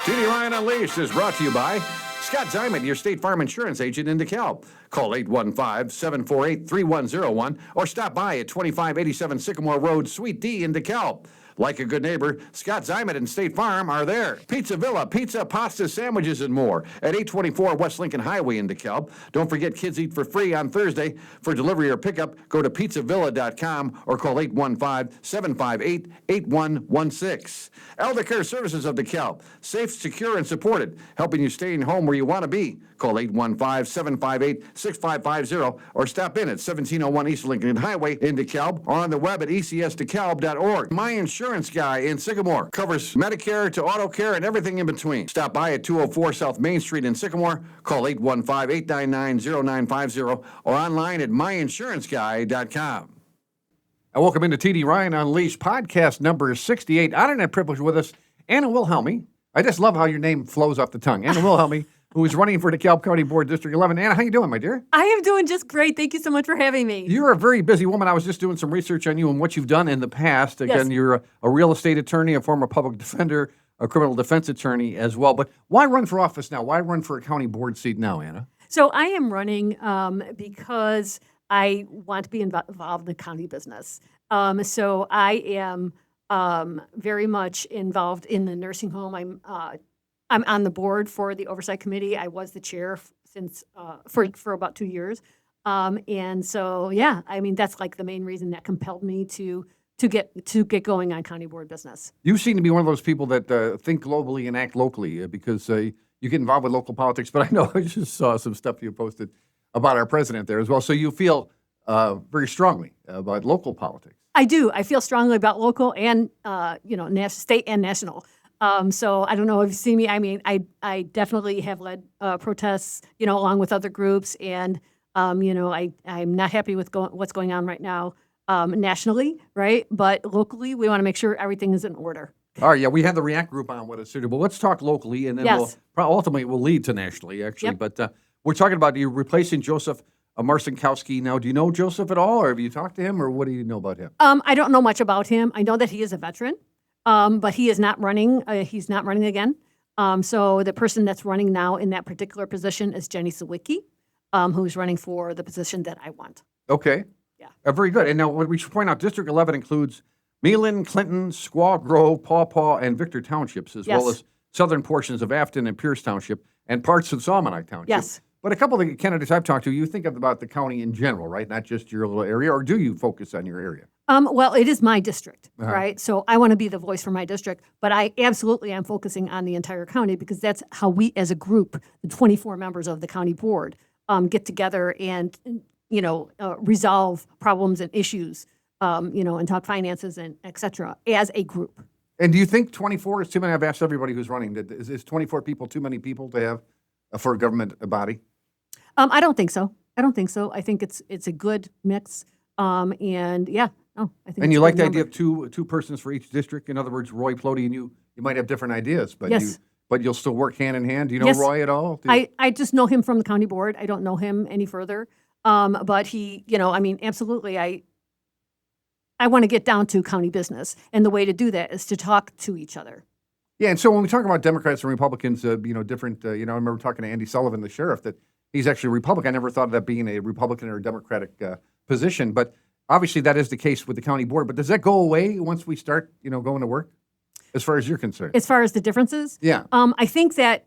TD Ryan Unleashed is brought to you by Scott Zimet, your State Farm Insurance agent in DeKalb. Call 815-748-3101 or stop by at 2587 Sycamore Road, Suite D in DeKalb. Like a good neighbor, Scott Zimet and State Farm are there. Pizza Villa, pizza, pasta, sandwiches, and more at 824 West Lincoln Highway in DeKalb. Don't forget Kids Eat for Free on Thursday. For delivery or pickup, go to pizzavilla.com or call 815-758-8116. Elder Care Services of DeKalb. Safe, secure, and supported, helping you stay in home where you want to be. Call 815-758-6550 or stop in at 1701 East Lincoln Highway in DeKalb or on the web at ecsdecalb.org. My Insurance Guy in Sycamore covers Medicare to auto care and everything in between. Stop by at 204 South Main Street in Sycamore. Call 815-899-0950 or online at myinsuranceguy.com. And welcome into TD Ryan Unleashed, podcast number 68. Honor and privilege with us, Anna Wilhelmi. I just love how your name flows off the tongue. Anna Wilhelmi, who is running for DeKalb County Board District 11. Anna, how you doing, my dear? I am doing just great. Thank you so much for having me. You're a very busy woman. I was just doing some research on you and what you've done in the past. Again, yes. You're a real estate attorney, a former public defender, a criminal defense attorney as well. But why run for office now? Why run for a county board seat now, Anna? So I am running because I want to be involved in the county business. So I am very much involved in the nursing home. I'm on the board for the Oversight Committee. I was the chair since for about 2 years. And so, yeah, I mean, that's like the main reason that compelled me to get going on county board business. You seem to be one of those people that think globally and act locally because you get involved with local politics. But I know I just saw some stuff you posted about our president there as well. So you feel very strongly about local politics. I do. I feel strongly about local and, state and national. So I don't know if you see me. I mean, I definitely have led protests, along with other groups. And, I'm not happy with what's going on right now nationally, right? But locally, we want to make sure everything is in order. All right, yeah, we have the React group on what is suitable. Let's talk locally, and then ultimately we'll lead to nationally, actually. Yep. But we're talking about you replacing Joseph Marcinkowski. Now, do you know Joseph at all, or have you talked to him, or what do you know about him? I don't know much about him. I know that he is a veteran. But he is not running. He's not running again. So the person that's running now in that particular position is Gennie Siwicki, who's running for the position that I want. Okay. Yeah. Very good. And now what we should point out, District 11 includes Meelan, Clinton, Squaw Grove, Paw Paw, and Victor Townships, as well as southern portions of Afton and Pierce Township and parts of Salmonite Township. Yes. But a couple of the candidates I've talked to, you think about the county in general, right? Not just your little area, or do you focus on your area? Well, it is my district, right? So I want to be the voice for my district, but I absolutely am focusing on the entire county because that's how we as a group, the 24 members of the county board, get together and, resolve problems and issues, and talk finances and et cetera as a group. And do you think 24 is too many? I've asked everybody who's running, is 24 people too many people to have for a government body? I don't think so. I think it's a good mix. I think. And you like the idea of two persons for each district. In other words, Roy Plody and you might have different ideas, but you'll still work hand in hand. Do you know Roy at all? I just know him from the county board. I don't know him any further. But he, absolutely. I want to get down to county business, and the way to do that is to talk to each other. Yeah, and so when we talk about Democrats and Republicans, different. I remember talking to Andy Sullivan, the sheriff, that he's actually a Republican. I never thought of that being a Republican or a Democratic position, but obviously that is the case with the county board. But does that go away once we start, going to work, as far as you're concerned? As far as the differences? Yeah. I think that,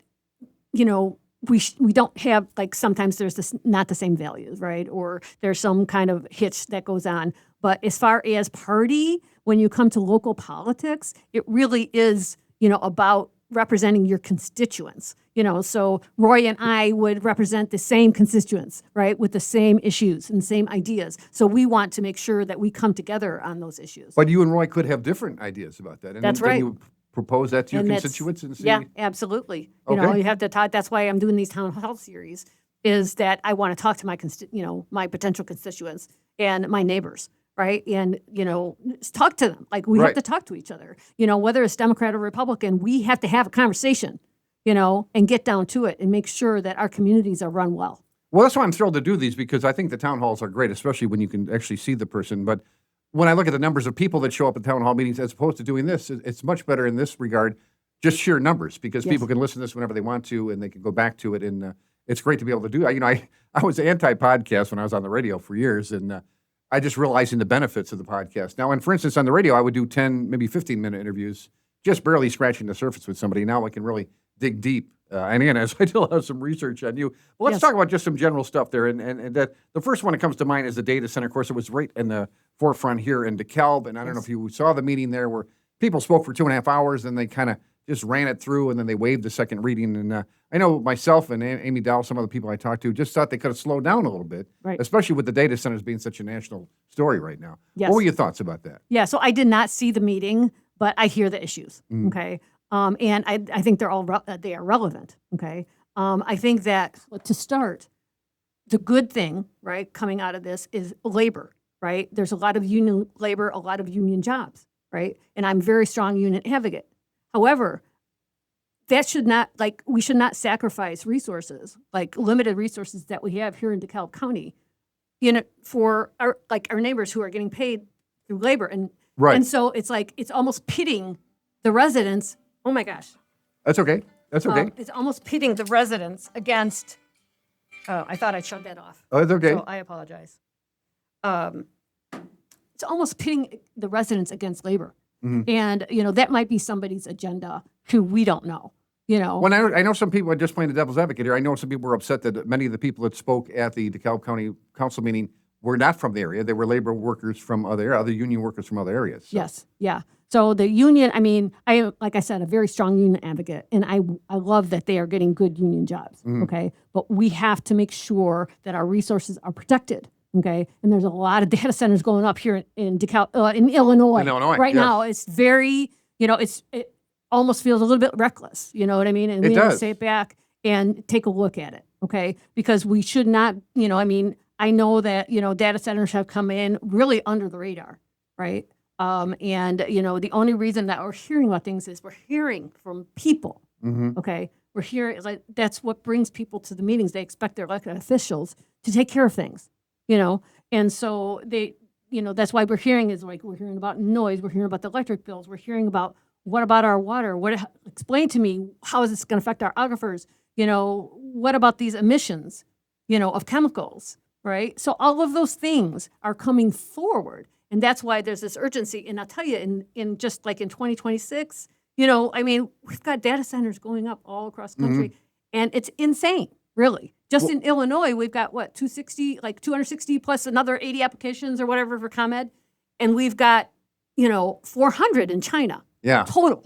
we don't have, like, sometimes there's not the same values, right? Or there's some kind of hitch that goes on. But as far as party, when you come to local politics, it really is, about representing your constituents. So Roy and I would represent the same constituents, right, with the same issues and same ideas. So we want to make sure that we come together on those issues. But you and Roy could have different ideas about that. And that's right. You propose that to your constituents and see? Yeah, absolutely. You have to talk. That's why I'm doing these town hall series, is that I want to talk to my my potential constituents and my neighbors. Right. And, talk to them. Like, we have to talk to each other, whether it's Democrat or Republican, we have to have a conversation, and get down to it and make sure that our communities are run well. Well, that's why I'm thrilled to do these, because I think the town halls are great, especially when you can actually see the person. But when I look at the numbers of people that show up at town hall meetings as opposed to doing this, it's much better in this regard just sheer numbers, because Yes. people can listen to this whenever they want to, and they can go back to it. And it's great to be able to do that. I was anti-podcast when I was on the radio for years, and I just realizing the benefits of the podcast. Now, and for instance, on the radio, I would do 10, maybe 15-minute interviews, just barely scratching the surface with somebody. Now I can really dig deep. And again, as I still have some research on you, well, let's Yes. talk about just some general stuff there. And that the first one that comes to mind is the data center. Of course, it was right in the forefront here in DeKalb. And I don't know if you saw the meeting there where people spoke for 2.5 hours, and they kind of just ran it through, and then they waived the second reading. And I know myself and Amy Dow, some of the people I talked to, just thought they could have slowed down a little bit, Right. especially with the data centers being such a national story right now. Yes. What were your thoughts about that? Yeah, so I did not see the meeting, but I hear the issues. Okay, and I think they're all they are relevant. Okay, I think that to start, the good thing, right, coming out of this is labor. Right, there's a lot of union labor, a lot of union jobs. Right, and I'm a very strong union advocate. However, that should not, we should not sacrifice resources, limited resources that we have here in DeKalb County, for our neighbors who are getting paid through labor. And Right. and so it's almost pitting the residents. Oh my gosh. That's okay. That's okay. It's almost pitting the residents against, oh, I thought I shut that off. Oh, it's okay. So I apologize. It's almost pitting the residents against labor. Mm-hmm. And, that might be somebody's agenda who we don't know, Well, I know some people, just playing the devil's advocate here, I know some people were upset that many of the people that spoke at the DeKalb County Council meeting were not from the area. They were labor workers from other union workers from other areas. So. Yes, yeah. So the union, like I said, a very strong union advocate, and I love that they are getting good union jobs, okay? But we have to make sure that our resources are protected, okay? And there's a lot of data centers going up here in DeKalb, in Illinois. In Illinois, right yes. now. It's very, it almost feels a little bit reckless, you know what I mean? And It we need to does. sit back and take a look at it, okay? Because we should not, I know that, data centers have come in really under the radar, right? And, the only reason that we're hearing about things is we're hearing from people, okay? We're hearing, that's what brings people to the meetings. They expect their elected officials to take care of things, And so they, that's why we're hearing we're hearing about noise, we're hearing about the electric bills, we're hearing about what about our water? Explain to me, how is this going to affect our aquifers? What about these emissions, of chemicals, right? So all of those things are coming forward. And that's why there's this urgency. And I'll tell you, in just in 2026, we've got data centers going up all across the country. And it's insane, really. Just in Illinois, we've got 260 plus another 80 applications or whatever for ComEd. And we've got, 400 in China. Yeah. Total.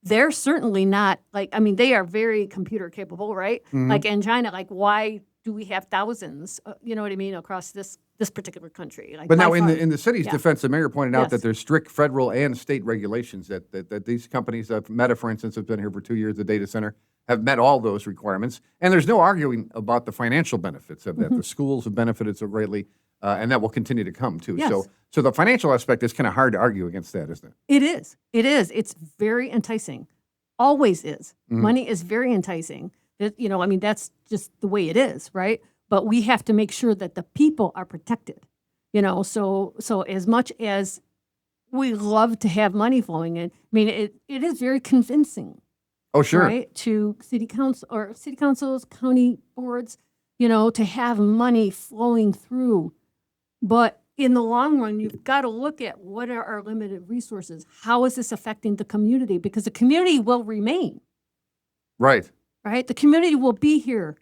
They're certainly not they are very computer capable, right? In China, why do we have thousands, across this particular country? But now by in far. the city's Yeah. defense, the mayor pointed out Yes. that there's strict federal and state regulations that these companies, Meta, for instance, have been here for 2 years, the data center, have met all those requirements. And there's no arguing about the financial benefits of that. The schools have benefited so greatly, and that will continue to come, too. Yes. So the financial aspect is kind of hard to argue against that, isn't it? It is. It is. It's very enticing. Always is. Money is very enticing. That's just the way it is, right? But we have to make sure that the people are protected. So as much as we love to have money flowing in, it is very convincing. Oh, sure. Right? To city councils, county boards, to have money flowing through. But in the long run, you've got to look at what are our limited resources. How is this affecting the community? Because the community will remain, Right. right? The community will be here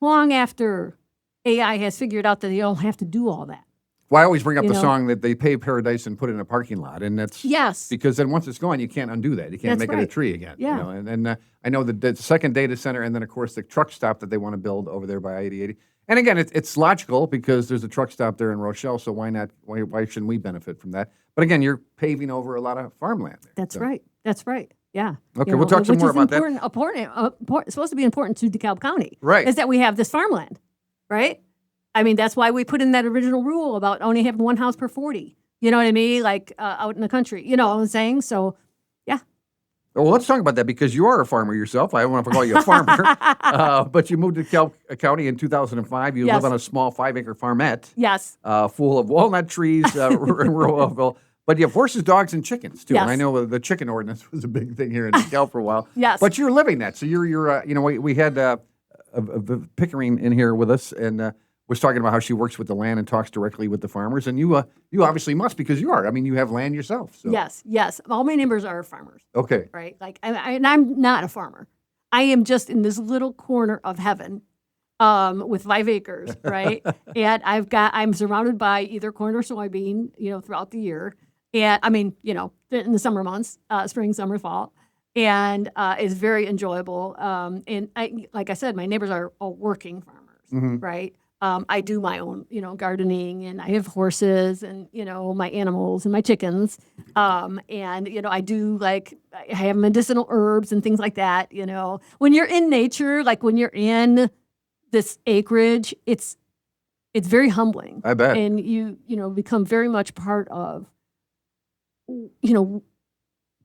long after AI has figured out that they don't have to do all that. Well, I always bring up You the know? song that they pave paradise and put it in a parking lot, and that's Yes. because then once it's gone, you can't undo that. You can't That's make it a right. tree again. Yeah. And I know the second data center, and then of course the truck stop that they want to build over there by I-80. And again, it's logical because there's a truck stop there in Rochelle, so why not? Why shouldn't we benefit from that? But again, you're paving over a lot of farmland there. That's So- right. That's right. Yeah. Okay, we'll talk some which more is about that. It's supposed to be important to DeKalb County. Right. Is that we have this farmland, right? That's why we put in that original rule about only having one house per 40. You know what I mean? Out in the country. You know what I'm saying? So, yeah. Well, let's talk about that because you are a farmer yourself. I don't know if I call you a farmer, but you moved to DeKalb County in 2005. You Yes. live on a small 5-acre farmette. Yes. Full of walnut trees, rural. But you have horses, dogs, and chickens too. And I Yes. know the chicken ordinance was a big thing here in DeKalb for a while. Yes. But you're living that. So you're we had Pickering in here with us and was talking about how she works with the land and talks directly with the farmers. And you obviously must because you are. I mean, you have land yourself. So. Yes. All my neighbors are farmers, Okay. right? Like, and I'm not a farmer. I am just in this little corner of heaven with 5 acres, right? And I'm surrounded by either corn or soybean, throughout the year. And I mean, in the summer months, spring, summer, fall. And it's very enjoyable. And like I said, my neighbors are all working farmers, right? I do my own, gardening, and I have horses and, my animals and my chickens. And, I do I have medicinal herbs and things like that, When you're in nature, like when you're in this acreage, it's very humbling. I bet. And you become very much part of,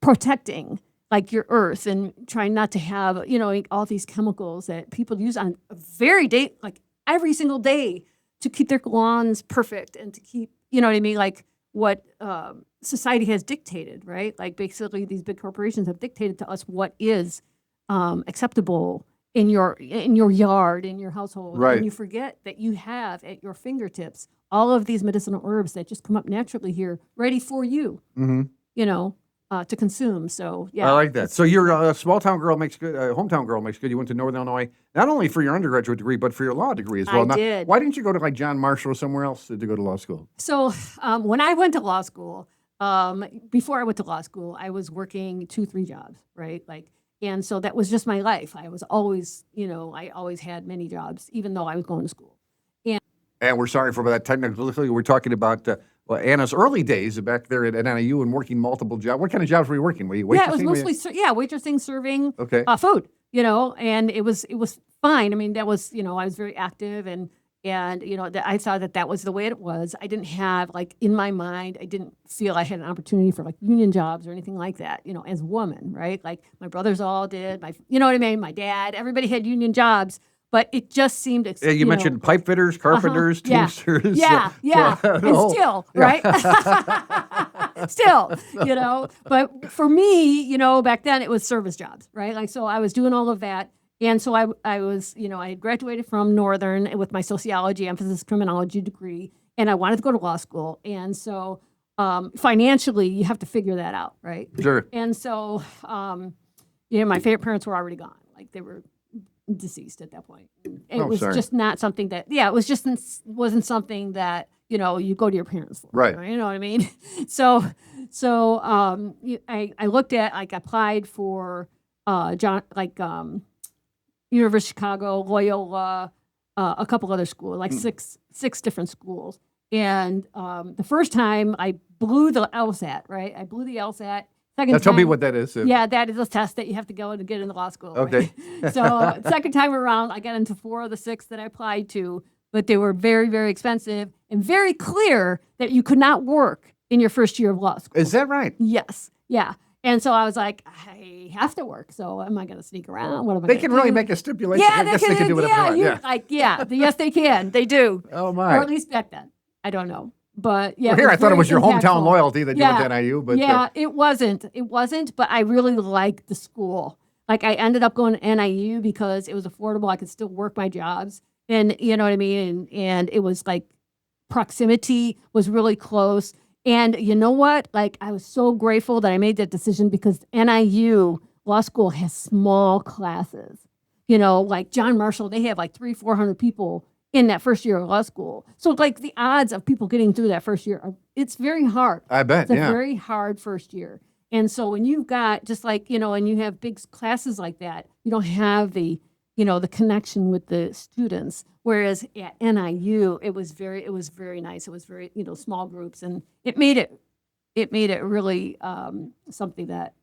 protecting like your earth and trying not to have, all these chemicals that people use on a very day, like every single day to keep their lawns perfect and to keep, like what society has dictated, right? Like basically these big corporations have dictated to us what is acceptable in your yard, in your household. Right. And you forget that you have at your fingertips all of these medicinal herbs that just come up naturally here, ready for you, to consume. So, yeah. I like that. So you're a small town girl makes good, hometown girl makes good. You went to Northern Illinois, not only for your undergraduate degree, but for your law degree as well. I did. Why didn't you go to like John Marshall or somewhere else to go to law school? So when I went to law school, before I went to law school, I was working 2-3 jobs, right? And so that was just my life. I was always, I always had many jobs, even though I was going to school. And we're sorry for that technical difficulty. We're talking about Anna's early days back there at NIU and working multiple jobs. What kind of jobs were you working? Were you waitressing? Yeah, it was mostly waitressing, serving food. And it was fine. I mean, that was I was very active and I thought that was the way it was. I didn't have in my mind, I didn't feel I had an opportunity for union jobs or anything like that. As a woman, right? Like my brothers all did. My dad, everybody had union jobs. But it just seemed... you mentioned pipe fitters, carpenters, teamsters. Yeah. And still, right? Still, But for me, back then it was service jobs, right? So I was doing all of that. And so I was, I had graduated from Northern with my sociology, emphasis criminology degree, and I wanted to go to law school. And so financially, you have to figure that out, right? Sure. And so, my favorite parents were already gone. They were deceased at that point. It was just not something that, wasn't something that, you go to your parents for. Right. You know what I mean? So I looked at, I applied for, University of Chicago, Loyola, a couple other schools, six different schools. And the first time I blew the LSAT, right? I blew the LSAT. Now tell me what that is. Yeah, that is a test that you have to go to get into law school. Okay. Right? So second time around, I got into 4 of the 6 that I applied to, but they were very, very expensive and very clear that you could not work in your first year of law school. Is that right? Yes. Yeah. And so I was like, I have to work. So am I going to sneak around? What am I They gonna can do? really make a stipulation. Yeah, I guess they can do whatever they want. Yes, they can. They do. Oh, my. Or at least back then. I don't know. But yeah, Well, here I thought it was your hometown impactful. loyalty that you went to NIU, but It wasn't. But I really liked the school. I ended up going to NIU because it was affordable. I could still work my jobs, and you know what I mean. And it was proximity was really close. And you know what? I was so grateful that I made that decision because NIU Law School has small classes. John Marshall, they have 300-400 people in that first year of law school. So the odds of people getting through that first year, it's very hard. I bet, It's a very hard first year. And so when you've got just and you have big classes like that, you don't have the connection with the students. Whereas at NIU, it was very nice. It was very, small groups, and it made it really something that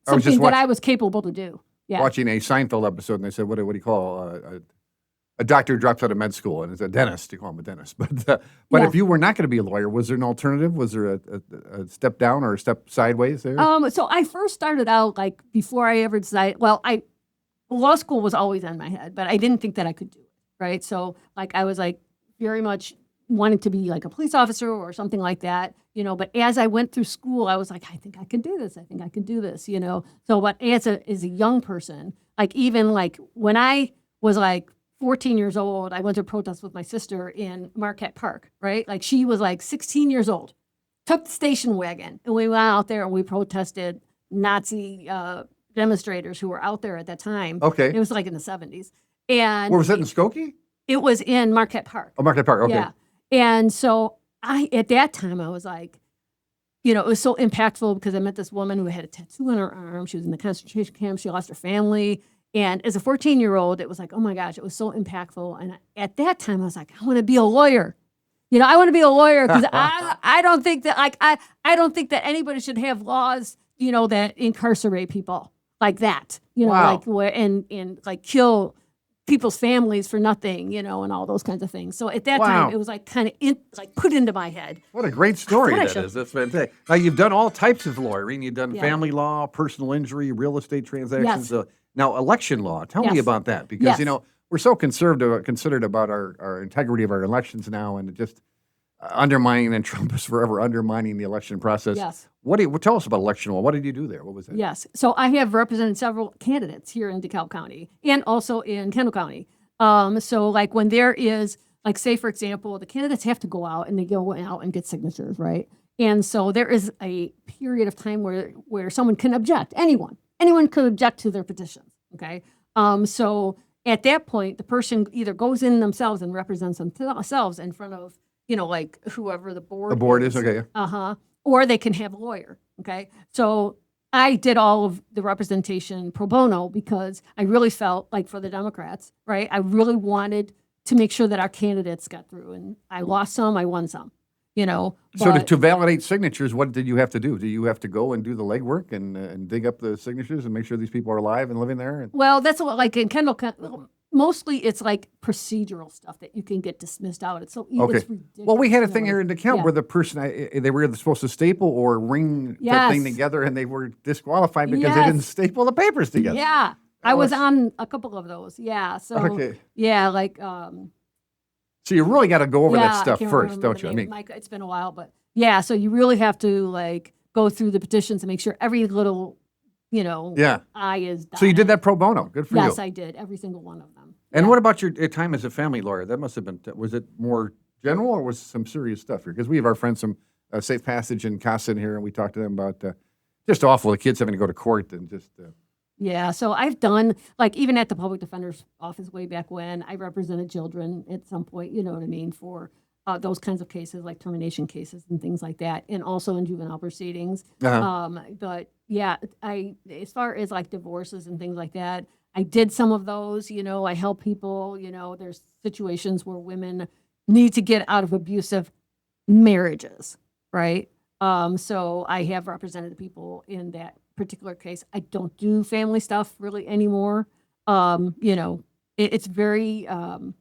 I was capable to do. Yeah. Watching a Seinfeld episode, and they said, what do you call a doctor who drops out of med school, and it's a dentist. You call him a dentist. But if you were not going to be a lawyer, was there an alternative? Was there a step down or a step sideways there? So I first started out before I ever decided. Law school was always on my head, but I didn't think that I could do it. Right. So I was very much wanting to be like a police officer or something like that, but as I went through school, I was like, I think I can do this. I think I can do this, So, but as a young person, like even like when I was like 14 years old, I went to a protest with my sister in Marquette Park, right? Like she was like 16 years old, took the station wagon, and we went out there and we protested Nazi demonstrators who were out there at that time. Okay. It was like in the 70s. And Where was that, in Skokie? it was in Marquette Park. Oh, Market Park, okay. Yeah. And so at that time, I was like, it was so impactful because I met this woman who had a tattoo on her arm. She was in the concentration camp. She lost her family. And as a 14-year-old, it was like, oh my gosh, it was so impactful. And at that time, I was like, I want to be a lawyer. I want to be a lawyer because I don't think that I don't think that anybody should have laws, that incarcerate people like that, Wow. like where and like kill people's families for nothing, and all those kinds of things. So at that Wow. time, it was like kind of put into my head. What a great story I that should- is. That's fantastic. Now, you've done all types of lawyering. You've done Yeah. family law, personal injury, real estate transactions. Yes. Now, election law. Tell me Yes. about that because, Yes. we're so considered about our integrity of our elections now, and just undermining, and Trump is forever undermining the election process. Yes. Tell us about election law. What did you do there? What was that? Yes. So I have represented several candidates here in DeKalb County and also in Kendall County. So like when there is, like say for example, the candidates have to go out and they go out and get signatures, right? And so there is a period of time where someone can object. Anyone could object to their petitions. Okay. So at that point, the person either goes in themselves and represents themselves in front of, like whoever the board. The board is, okay. Or they can have a lawyer. Okay. So I did all of the representation pro bono because I really felt like for the Democrats, right? I really wanted to make sure that our candidates got through, and I lost some, I won some, So but- to validate signatures, what did you have to do? Do you have to go and do the legwork and dig up the signatures and make sure these people are alive and living there? Well, that's what, like in Kendall, mostly it's like procedural stuff that you can get dismissed out. It's so Okay. it's ridiculous. Well, we had a thing here in DeKalb Yeah. where the person, they were either supposed to staple or ring the thing Yes. together, and they were disqualified because they Yes. didn't staple the papers together. Yeah, I Oh, was it's- on a couple of those. Yeah, so Okay. yeah, like So you really got to go over yeah, that I stuff can't first, remember don't the you? I name. mean, Mike, it's been a while, but yeah, so you really have to like go through the petitions and make sure every little, yeah. I is dotted. So you did that pro bono. Good for Yes, you. I did every single one of them. And Yeah. what about your time as a family lawyer? That must have been, was it more general or was it some serious stuff here? Because we have our friends from Safe Passage in Casa in here, and we talked to them about just awful, the kids having to go to court and just. Yeah, so I've done, like, even at the public defender's office way back when, I represented children at some point, you know what I mean, for those kinds of cases, like termination cases and things like that, and also in juvenile proceedings. But yeah, as far as like divorces and things like that, I did some of those, I help people, there's situations where women need to get out of abusive marriages, right? So I have represented people in that particular case. I don't do family stuff really anymore. It's very, I'm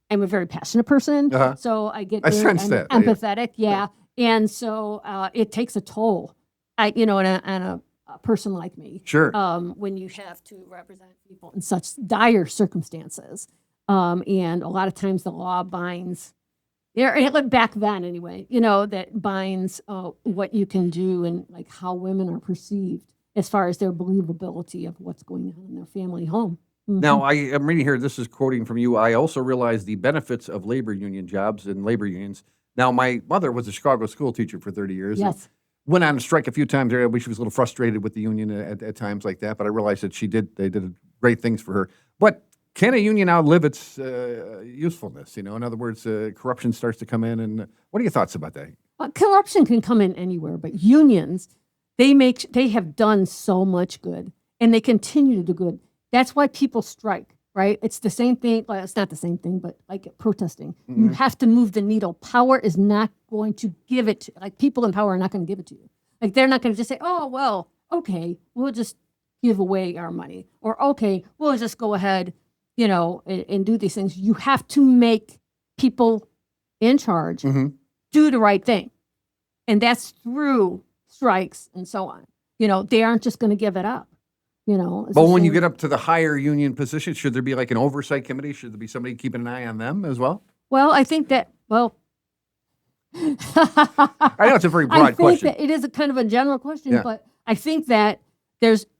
a very passionate person. Uh-huh. So I get I very sense that, yeah. empathetic. Yeah. And so it takes a toll, on a person like me. Sure. When you have to represent people in such dire circumstances. And a lot of times the law binds, back then anyway, that binds what you can do and like how women are perceived as far as their believability of what's going on in their family home. Mhm. Now, I am reading here, this is quoting from you. I also realize the benefits of labor union jobs and labor unions. Now, my mother was a Chicago school teacher for 30 years. and Yes. Went on strike a few times. She was a little frustrated with the union at times like that, but I realized that they did great things for her. But can a union outlive its usefulness? In other words, corruption starts to come in. And what are your thoughts about that? Well, corruption can come in anywhere, but unions, they have done so much good and they continue to do good. That's why people strike, right? It's the same thing. Well, it's not the same thing, but like protesting, you have to move the needle. Power is not going to give it to, like people in power are not going to give it to you. Like they're not going to just say, oh, well, okay, we'll just give away our money, or okay, we'll just go ahead, and do these things. You have to make people in charge do the right thing. And that's through strikes and so on. They aren't just going to give it up. It's But the when you same- get up to the higher union position, should there be like an oversight committee? Should there be somebody keeping an eye on them as well? Well, I think that, I know it's a very I broad think question. that it is a kind of a general question, Yeah. but I think that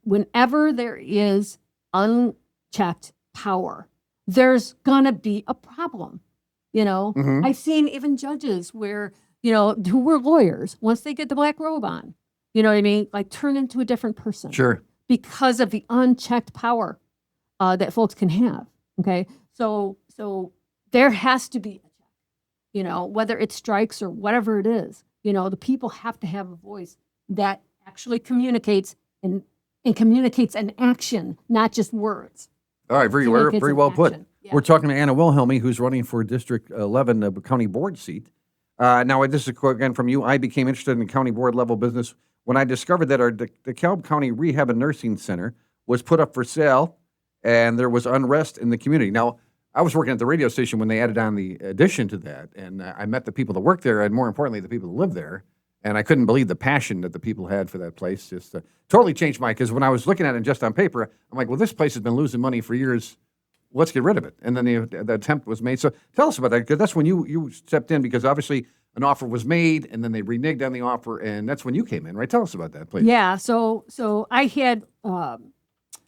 whenever there is unchecked power, there's gonna be a problem. Mhm. I've seen even judges where, who were lawyers, once they get the black robe on, you know what I mean? Like turn into a different person Sure. because of the unchecked power that folks can have. Okay. So there has to be a check, whether it's strikes or whatever it is, the people have to have a voice that actually communicates and communicates an action, not just words. All right, very Communicates an well put. action. Yeah. We're talking to Anna Wilhelmi, who's running for District 11 county board seat. Now, this is a quote again from you. I became interested in county board level business when I discovered that our DeKalb County Rehab and Nursing Center was put up for sale, and there was unrest in the community. Now, I was working at the radio station when they added on the addition to that, and I met the people that work there, and more importantly, the people that live there. And I couldn't believe the passion that the people had for that place. Just totally changed my, because when I was looking at it just on paper, I'm like, well, this place has been losing money for years. Let's get rid of it. And then the attempt was made. So tell us about that, because that's when you stepped in, because obviously an offer was made, and then they reneged on the offer, and that's when you came in, right? Tell us about that, please. Yeah. So I had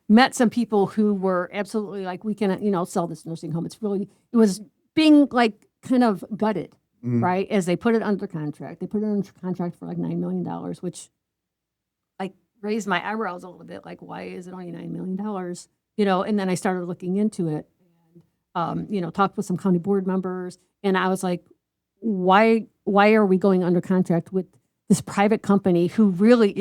met some people who were absolutely like, we can, sell this nursing home. It was being like kind of gutted, right? As they put it under contract. They put it under contract for like $9 million, which like raised my eyebrows a little bit. Like, why is it only $9 million? And then I started looking into it and, talked with some county board members. And I was like, why are we going under contract with this private company who really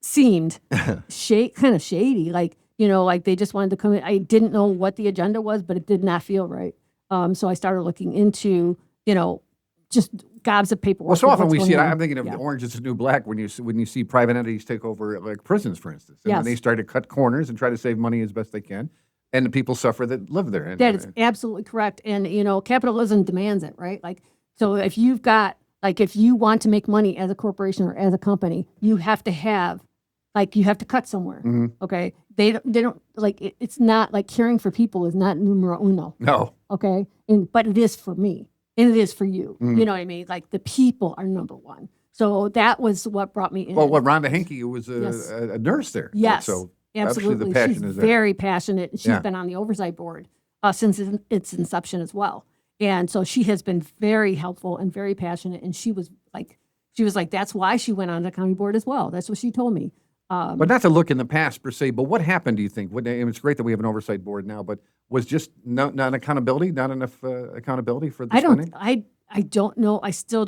seemed kind of shady? Like, like they just wanted to come in. I didn't know what the agenda was, but it did not feel right. So I started looking into, just gobs of paperwork. Well, so often what's we going see it. on. I'm thinking of Yeah. the orange is the new black when you see private entities take over like prisons, for instance. And Yes. when they start to cut corners and try to save money as best they can, and the people suffer that live there. And, That is absolutely correct. And, capitalism demands it, right? Like, so if you've got, like, if you want to make money as a corporation or as a company, you have to have, like, you have to cut somewhere. Mhm. Okay. They don't like, it's not like caring for people is not numero uno. No. Okay. But it is for me and it is for you. Mm. You know what I mean? Like the people are number one. So that was what brought me in. Well, Rhonda Henke was Yes. a nurse there. Yes. So Absolutely. the passion She's is there. very passionate. And she's Yeah. been on the Oversight board since its inception as well. And so she has been very helpful and very passionate. And she was like, that's why she went on the county board as well. That's what she told me. But not to look in the past per se, but what happened, do you think? It's great that we have an oversight board now, but was just not accountability, not enough accountability for the spending? I don't know. I still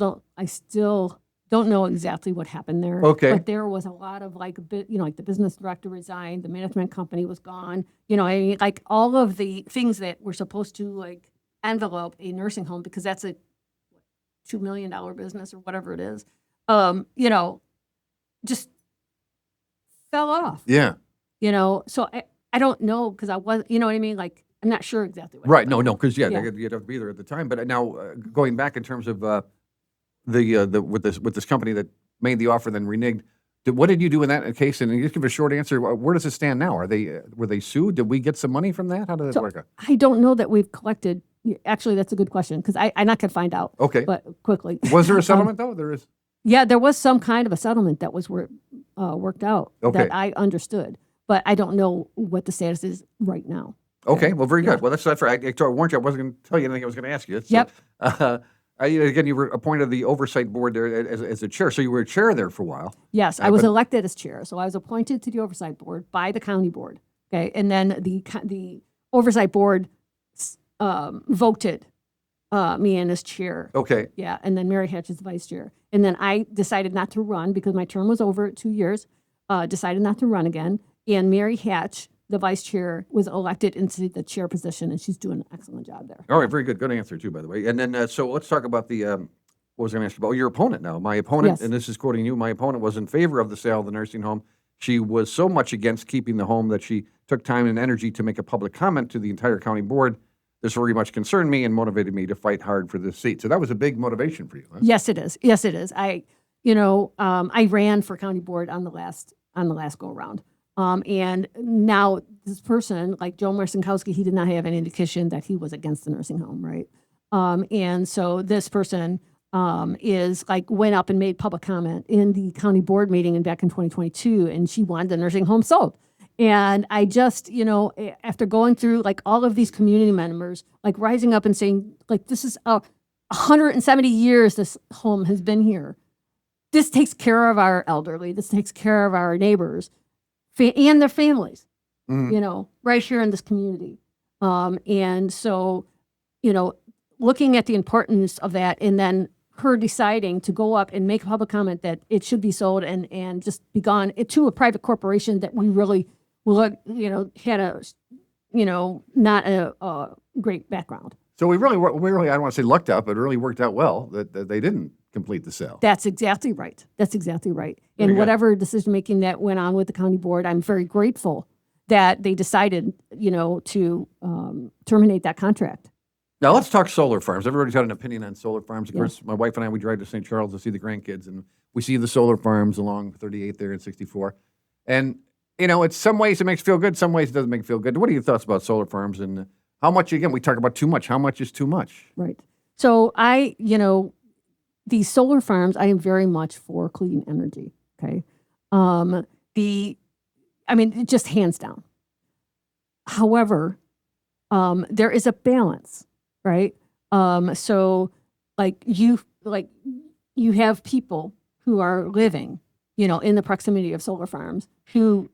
don't know exactly what happened there. Okay. But there was a lot of like the business director resigned, the management company was gone. I mean, like all of the things that were supposed to like envelope a nursing home, because that's a $2 million business or whatever it is, just fell off. Yeah. So I don't know, because I was, you know what I mean? Like, I'm not sure exactly what Right. happened. No, because Yeah. you'd have to be there at the time. But now going back in terms of with this company that made the offer then reneged, what did you do in that case? And you just give a short answer. Where does it stand now? Were they sued? Did we get some money from that? How did that So work out? I don't know that we've collected. Actually, that's a good question, because I'm not going to find out. Okay. But quickly. Was there a settlement though? There is. Yeah, there was some kind of a settlement that was worked out Okay. that I understood, but I don't know what the status is right now. Okay, well, very Yeah. good. Well, that's for. I warned you I wasn't going to tell you anything I was going to ask you. So, Yep. Again, you were appointed to the oversight board there as a chair, so you were a chair there for a while. Yes, I was but- elected as chair, so I was appointed to the oversight board by the county board. Okay, and then the oversight board voted me in as chair. Okay. Yeah, and then Mary Hatch is the vice chair. And then I decided not to run because my term was over at 2 years, decided not to run again. And Mary Hatch, the vice chair, was elected into the chair position, and she's doing an excellent job there. All right, very good. Good answer, too, by the way. And then, so let's talk about what was I going to ask you about? Your opponent now. My opponent, Yes. and this is quoting you, my opponent was in favor of the sale of the nursing home. She was so much against keeping the home that she took time and energy to make a public comment to the entire county board. This very much concerned me and motivated me to fight hard for this seat. So that was a big motivation for you. Huh? Yes, it is. Yes, it is. I ran for county board on the last go around. And now this person, like Joe Marcinkowski, he did not have any indication that he was against the nursing home, right? And so this person is like went up and made public comment in the county board meeting back in 2022, and she wanted the nursing home sold. And I just, after going through like all of these community members, like rising up and saying, like, this is 170 years this home has been here. This takes care of our elderly. This takes care of our neighbors and their families, right here in this community. And so, looking at the importance of that, and then her deciding to go up and make a public comment that it should be sold and just be gone to a private corporation that we really had a, not a great background. So we really, I don't want to say lucked out, but it really worked out well that they didn't complete the sale. That's exactly right. And whatever decision-making that went on with the county board, I'm very grateful that they decided, to terminate that contract. Now let's talk solar farms. Everybody's got an opinion on solar farms. Of course, my wife and I, we drive to St. Charles to see the grandkids, and we see the solar farms along 38 there and 64. And, in some ways it makes you feel good, some ways it doesn't make you feel good. What are your thoughts about solar farms, and how much, again, we talk about too much. How much is too much? Right. So these solar farms, I am very much for clean energy, okay? Just hands down. However, there is a balance, right? So you have people who are living, in the proximity of solar farms who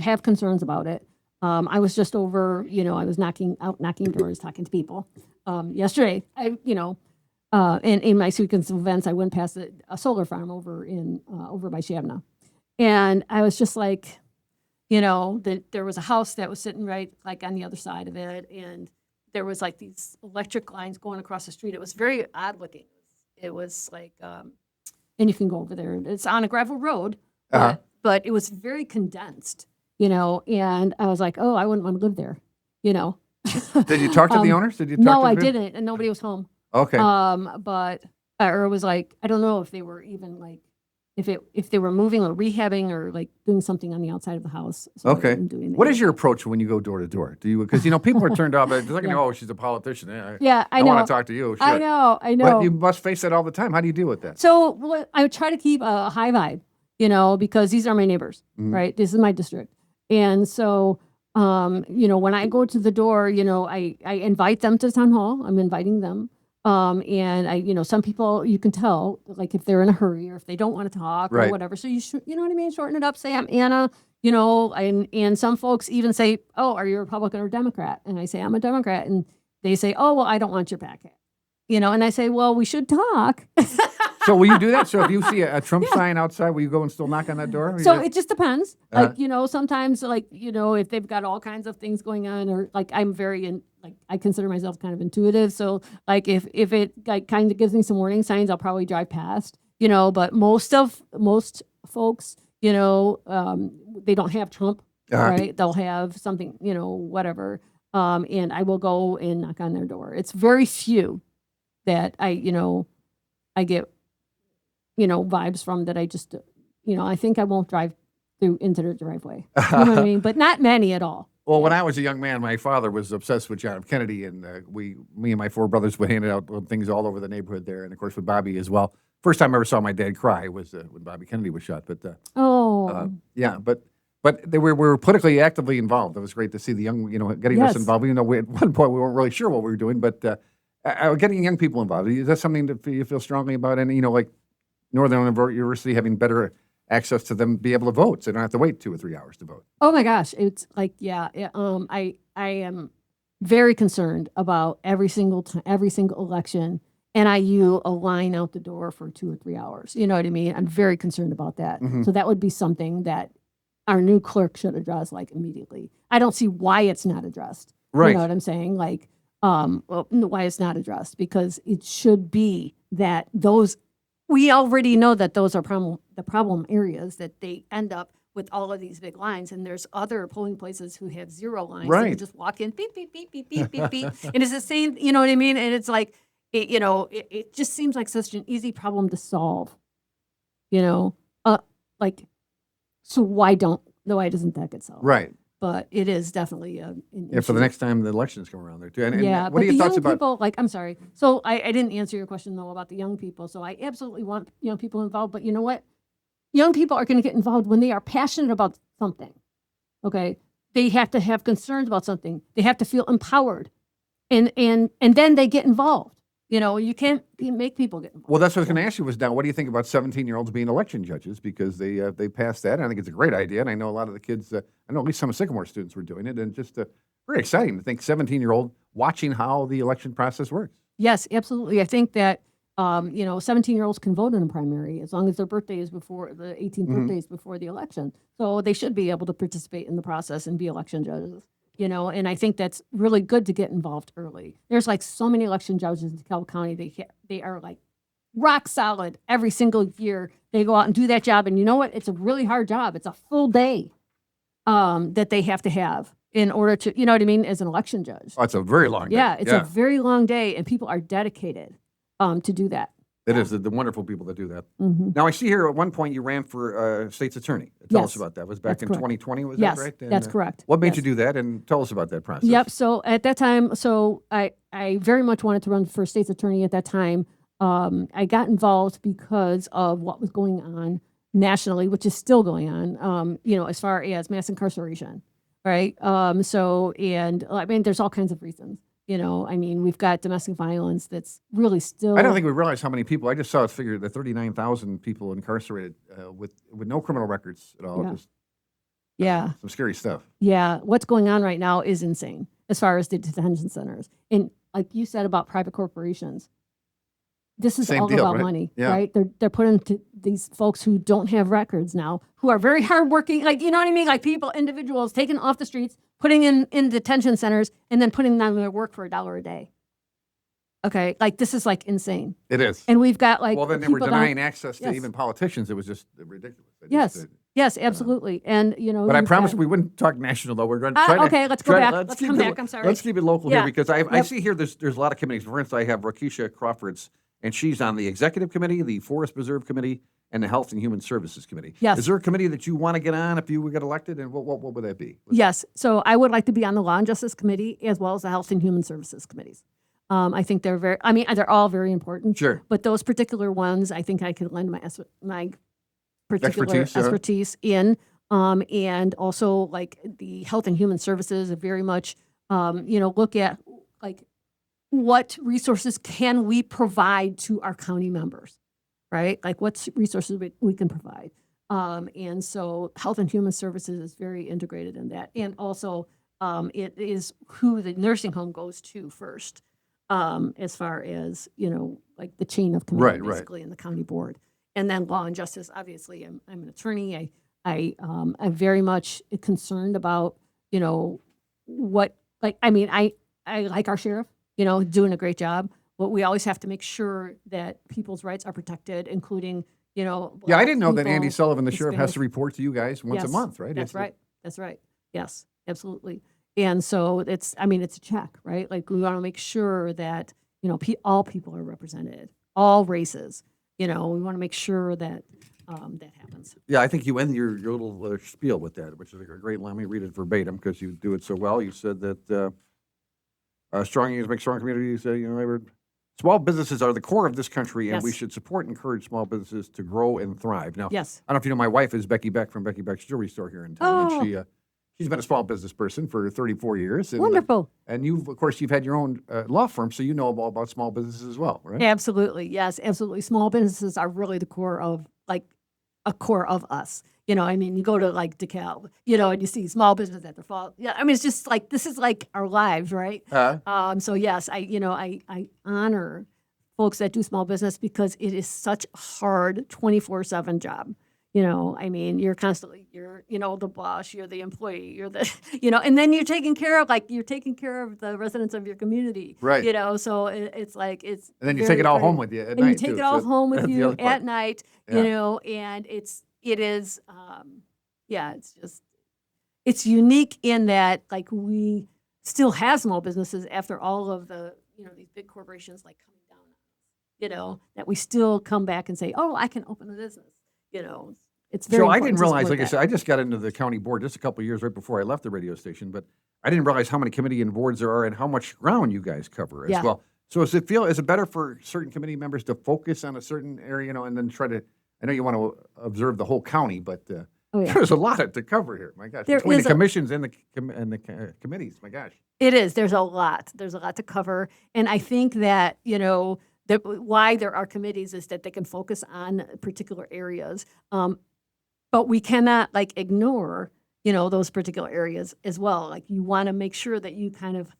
have concerns about it. I was just over, I was knocking doors, talking to people. Yesterday, in my sequence of events, I went past a solar farm over by Shavna. And I was just like, there was a house that was sitting right like on the other side of it. And there was like these electric lines going across the street. It was very odd looking. It was like, and you can go over there. It's on a gravel road, but it was very condensed, and I was like, oh, I wouldn't want to live there, Did you talk to the owners? Did you talk No, to I them? didn't, and nobody was home. Okay. But or it was like, I don't know if they were even like, if they were moving or rehabbing or like doing something on the outside of the house. So Okay. What is your approach when you go door to door? Do you, because people are turned off. They're thinking, oh, she's a politician. I know. want to talk to you. Shit. I know. But you must face that all the time. How do you deal with that? So I try to keep a high vibe, because these are my neighbors, right? This is my district. And so, when I go to the door, I invite them to the town hall. I'm inviting them. And I, some people you can tell, like if they're in a hurry or if they don't want to talk or whatever. So you know what I mean? Shorten it up. Say I'm Anna, and some folks even say, oh, are you a Republican or Democrat? And I say, I'm a Democrat. And they say, oh, well, I don't want your packet. And I say, well, we should talk. So will you do that? So if you see a Trump sign outside, will you go and still knock on that door? So it just depends. Sometimes if they've got all kinds of things going on, or like I'm very I consider myself kind of intuitive. So like if it like kind of gives me some warning signs, I'll probably drive past, but most folks, they don't have Trump, right? They'll have something, whatever. And I will go and knock on their door. It's very few that I get, vibes from that. I just, I think I won't drive through into their driveway. You know what I mean? But not many at all. Well, when I was a young man, my father was obsessed with John F. Kennedy, and me and my four brothers would hand out things all over the neighborhood there, and of course with Bobby as well. First time I ever saw my dad cry was when Bobby Kennedy was shot. But but we were politically actively involved. It was great to see the young, getting us involved. At one point we weren't really sure what we were doing, but getting young people involved. Is that something that you feel strongly about? And like Northern University having better access to them, be able to vote, so they don't have to wait 2 or 3 hours to vote. Oh my gosh, it's like I am very concerned about every single election, NIU a line out the door for 2 or 3 hours. You know what I mean? I'm very concerned about that. Mm-hmm. So that would be something that our new clerk should address like immediately. I don't see why it's not addressed. Right. You know what I'm saying? Like, why it's not addressed, because it should be that we already know that those are the problem areas, that they end up with all of these big lines, and there's other polling places who have 0 lines. Right. So you just walk in, beep, beep, beep, beep, beep, beep, beep. And it's the same, you know what I mean? And it's like, it just seems like such an easy problem to solve, so why doesn't that get solved? Right. but it is definitely Yeah, for issue. the next time the elections come around there too. And Yeah, what but are your the thoughts young about? people, like, I'm sorry. So I didn't answer your question though about the young people. So I absolutely want young people involved, but you know what? Young people are going to get involved when they are passionate about something. Okay, they have to have concerns about something. They have to feel empowered, and then they get involved. You can't make people get involved. Well, that's what I was going to ask you was now, what do you think about 17-year-olds being election judges? Because they passed that, and I think it's a great idea. And I know a lot of the kids, I know at least some Sycamore students were doing it, and just very exciting to think 17-year-old watching how the election process works. Yes, absolutely. I think that 17-year-olds can vote in a primary as long as their birthday is before the 18th birthday is before the election. So they should be able to participate in the process and be election judges. And I think that's really good to get involved early. There's like so many election judges in DeKalb County. They are like rock solid every single year. They go out and do that job. And you know what? It's a really hard job. It's a full day that they have to have in order to, you know what I mean, as an election judge. Oh, it's a very long day. Yeah, it's a very long day, and people are dedicated to do that. It is the wonderful people that do that. Mm-hmm. Now, I see here at one point you ran for state's attorney. Tell us about that. It was back That's in correct. 2020, was Yes, that right? And, that's correct. What made Yes. you do that? And tell us about that process. Yep. So at that time, I very much wanted to run for state's attorney at that time. I got involved because of what was going on nationally, which is still going on, as far as mass incarceration, right? There's all kinds of reasons. We've got domestic violence that's really still. I don't think we realize how many people. I just saw a figure that 39,000 people incarcerated with no criminal records at all. Yeah. Just Yeah. some scary stuff. Yeah. What's going on right now is insane as far as the detention centers. And like you said about private corporations, this is Same all deal, about right? money, Yeah. right? They're putting to these folks who don't have records now, who are very hardworking, like, you know what I mean? Like individuals taken off the streets, putting in detention centers, and then putting them to work for $1 a day. Okay, like this is like insane. It is. And we've got like Well, then they were people denying down- access to Yes. even politicians. It was just ridiculous. Yes, absolutely. And But I you've promised got- we wouldn't talk national, though. We're going to try to. okay, let's go back. Let's come back. I'm sorry. Let's keep it local Yeah. here because I Yep. see here there's a lot of committees. For instance, I have Rakisha Crawford's, and she's on the Executive Committee, the Forest Preserve Committee, and the Health and Human Services Committee. Yes. Is there a committee that you want to get on if you would get elected, and what would that be? Yes. So I would like to be on the Law and Justice Committee as well as the Health and Human Services Committees. I think they're all very important. Sure. But those particular ones, I think I could lend my particular Expertise, yeah. expertise in. And also like the Health and Human Services are very much, look at like what resources can we provide to our county members, right? Like what resources we can provide. And so Health and Human Services is very integrated in that. And also it is who the nursing home goes to first, as far as, like the chain of command, Right. basically in the county board. And then Law and Justice, obviously, I'm an attorney. I'm very much concerned about, I like our sheriff, doing a great job, but we always have to make sure that people's rights are protected, including, Yeah, I didn't know that people, Andy Sullivan, the sheriff, has Hispanic. to report to you guys once a Yes, month, right? That's It's- right. That's right. Yes, absolutely. And so it's a check, right? Like we want to make sure that, all people are represented, all races, we want to make sure that that happens. Yeah, I think you end your little spiel with that, which is a great line. Let me read it verbatim because you do it so well. You said that strong unions make strong communities. Small businesses are the core of this country, and we Yes. should support and encourage small businesses to grow and thrive. Now, Yes. I don't know if you know, my wife is Becky Beck from Becky Beck's Jewelry Store here in town. Oh. And she's been a small business person for 34 years. And, Wonderful. And you've had your own law firm, so you know all about small businesses as well, right? Absolutely. Yes, absolutely. Small businesses are really the core of us. You go to like DeKalb, and you see small business at the fall. Yeah, it's just like this is like our lives, right? So yes, I honor folks that do small business because it is such a hard 24/7 job. You're constantly, the boss, you're the employee, you're the, and then you're taking care of the residents of your community. Right. So it's like, it's. And then you very, take it all very- home with you at and night, you take too, it all so home with that's the you other part. at night, Yeah. and it's just, it's unique in that like we still have small businesses after all of the, these big corporations like coming down on us, that we still come back and say, oh, I can open a business, It's very So I important didn't to realize, support like I that. said, I just got into the county board just a couple of years right before I left the radio station, but I didn't realize how many committee and boards there are and how much ground you guys cover as Yeah. well. So is it better for certain committee members to focus on a certain area, and then try to, I know you want to observe the whole county, but Oh, yeah. there's a lot to cover here. My gosh, There between is the commissions and the committees, my gosh. It is. There's a lot. There's a lot to cover. And I think that, that why there are committees is that they can focus on particular areas. But we cannot ignore, those particular areas as well. Like you want to make sure that you kind of,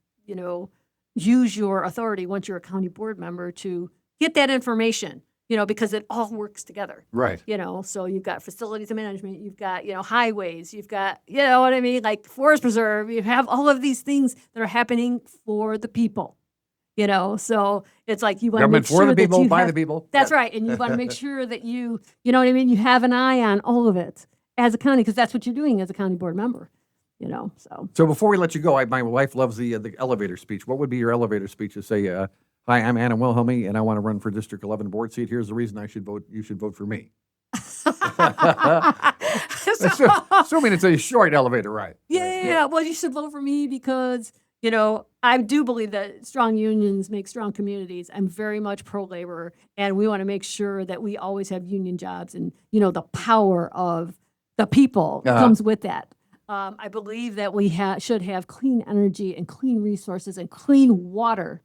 use your authority once you're a county board member to get that information, because it all works together. Right. So you've got facilities management, you've got, highways, you've got, you know what I mean, like forest preserve, you have all of these things that are happening for the people, so it's like you want to make Government sure for the that people, you by have, the people. that's Yeah. right. And you want to make sure that you know what I mean, you have an eye on all of it as a county, because that's what you're doing as a county board member, so. So before we let you go, my wife loves the elevator speech. What would be your elevator speech to say, hi, I'm Anna Wilhelmi, and I want to run for District 11 board seat. Here's the reason you should vote for me. Assuming it's a short elevator ride. Yeah. Well, you should vote for me because, I do believe that strong unions make strong communities. I'm very much pro-labor, and we want to make sure that we always have union jobs, and, the power of the people comes with that. I believe that we should have clean energy and clean resources and clean water,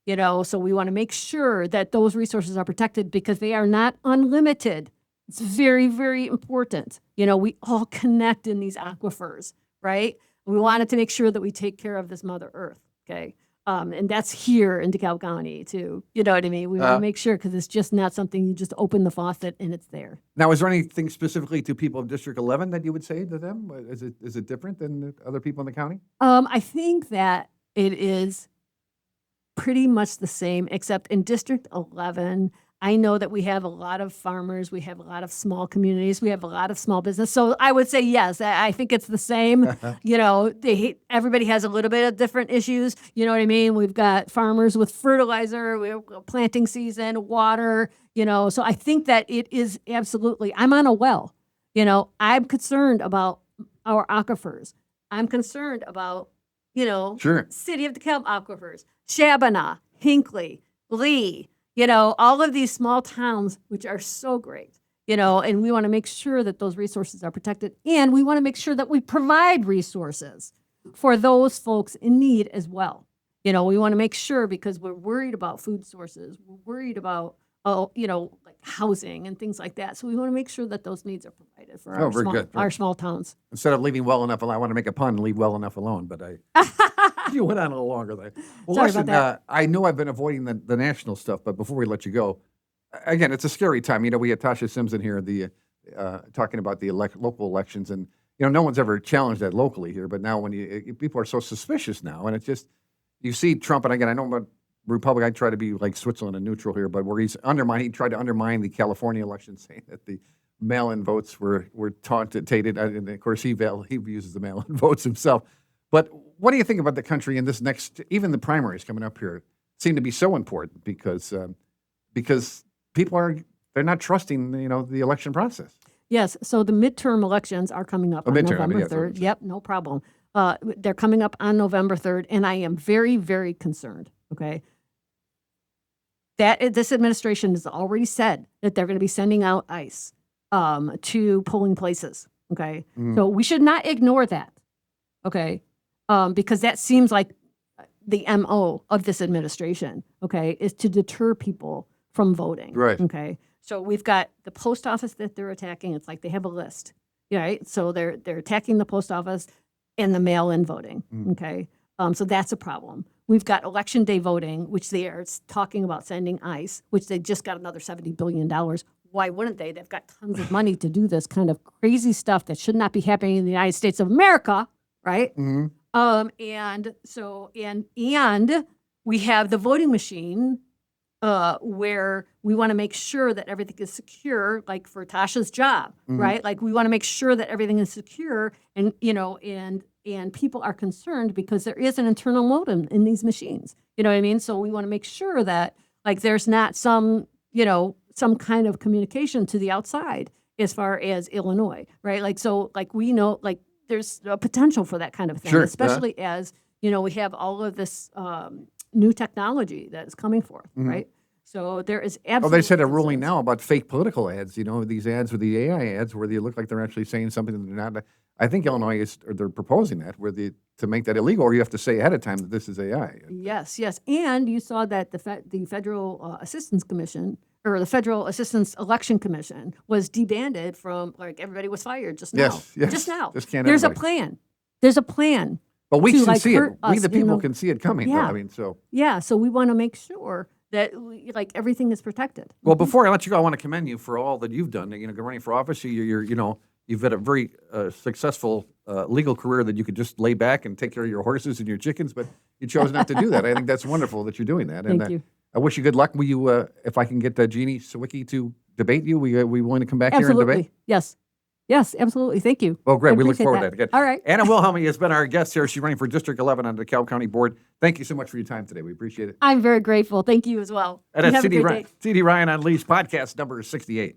so we want to make sure that those resources are protected because they are not unlimited. It's very, very important. We all connect in these aquifers, right? We wanted to make sure that we take care of this Mother Earth, okay? And that's here in DeKalb County, too. You know what I mean? We want to make sure because it's just not something you just open the faucet and it's there. Now, is there anything specifically to people of District 11 that you would say to them? Is it different than other people in the county? I think that it is pretty much the same, except in District 11, I know that we have a lot of farmers, we have a lot of small communities, we have a lot of small business. So I would say yes, I think it's the same. Everybody has a little bit of different issues. You know what I mean? We've got farmers with fertilizer, we have planting season, water. So I think that it is absolutely. I'm on a well. I'm concerned about our aquifers. I'm concerned about Sure. City of DeKalb aquifers, Shabana, Hinckley, Lee. All of these small towns, which are so great, and we want to make sure that those resources are protected. And we want to make sure that we provide resources for those folks in need as well. We want to make sure because we're worried about food sources. We're worried about, like housing and things like that. So we want to make sure that those needs are provided for our small towns. Instead of leaving well enough alone, I want to make a pun and leave well enough alone, but you went on a little longer there. Well, Sorry listen, about that. I know I've been avoiding the national stuff, but before we let you go, again, it's a scary time. We had Tasha Simpson here, talking about the local elections, and no one's ever challenged that locally here. But now, when people are so suspicious now, and it's just you see Trump, and again, I know about Republic. I try to be like Switzerland and neutral here, but where he tried to undermine the California election, saying that the mail-in votes were taunted, and of course he uses the mail-in votes himself. But what do you think about the country in this next, even the primaries coming up here, seem to be so important because people they're not trusting, the election process. Yes. So the midterm elections are coming up on November yes, 3rd. Yep, no problem. They're coming up on November 3rd, and I am very, very concerned, okay? That this administration has already said that they're going to be sending out ICE to polling places, okay? Mm-hmm. So we should not ignore that, okay? Because that seems like the MO of this administration, okay, is to deter people from voting. Right. Okay. So we've got the post office that they're attacking. It's like they have a list, right? So they're attacking the post office and the mail-in voting, okay? So that's a problem. We've got election day voting, which they are talking about sending ICE, which they just got another $70 billion. Why wouldn't they? They've got tons of money to do this kind of crazy stuff that should not be happening in the United States of America, right? Mm-hmm. And we have the voting machine where we want to make sure that everything is secure, like for Tasha's job, right? Like we want to make sure that everything is secure, and and people are concerned because there is an internal modem in these machines. You know what I mean? So we want to make sure that like there's not some kind of communication to the outside. as far as Illinois, right? Like, so like we know, like there's a potential for that kind of thing, Sure. especially as, you know, we have all of this new technology that is coming forth, right? So there is Oh, absolutely. they said a ruling now about fake political ads, you know, these ads with the AI ads where they look like they're actually saying something that they're not. I think Illinois or they're proposing that to make that illegal, or you have to say ahead of time that this is AI. Yes, yes. And you saw that the Federal Assistance Commission or the Federal Assistance Election Commission was debanded from, like, everybody was fired just now. Yes. Just now. Just can't There's a everybody. plan. There's a plan. But we to, can like, see it. hurt We, us, the you people, know. can see it coming. though. Yeah. I mean, so. Yeah, so we want to make sure that like everything is protected. Well, before I let you go, I want to commend you for all that you've done. You know, running for office, you've had a very successful legal career that you could just lay back and take care of your horses and your chickens, but you chose not to do that. I think that's wonderful that you're doing that. Thank And you. I wish you good luck. Will you, if I can get Gennie Siwicki to debate you, we want to come back here and Absolutely. debate? Yes. Yes, absolutely. Thank you. Well, great. I We look appreciate forward that. to that. Good. All right. Anna Wilhelmi has been our guest here. She's running for District 11 on the DeKalb County Board. Thank you so much for your time today. We appreciate it. I'm very grateful. Thank you as well. And You that's have a CD great day. Ryan Unleashed, podcast number 68.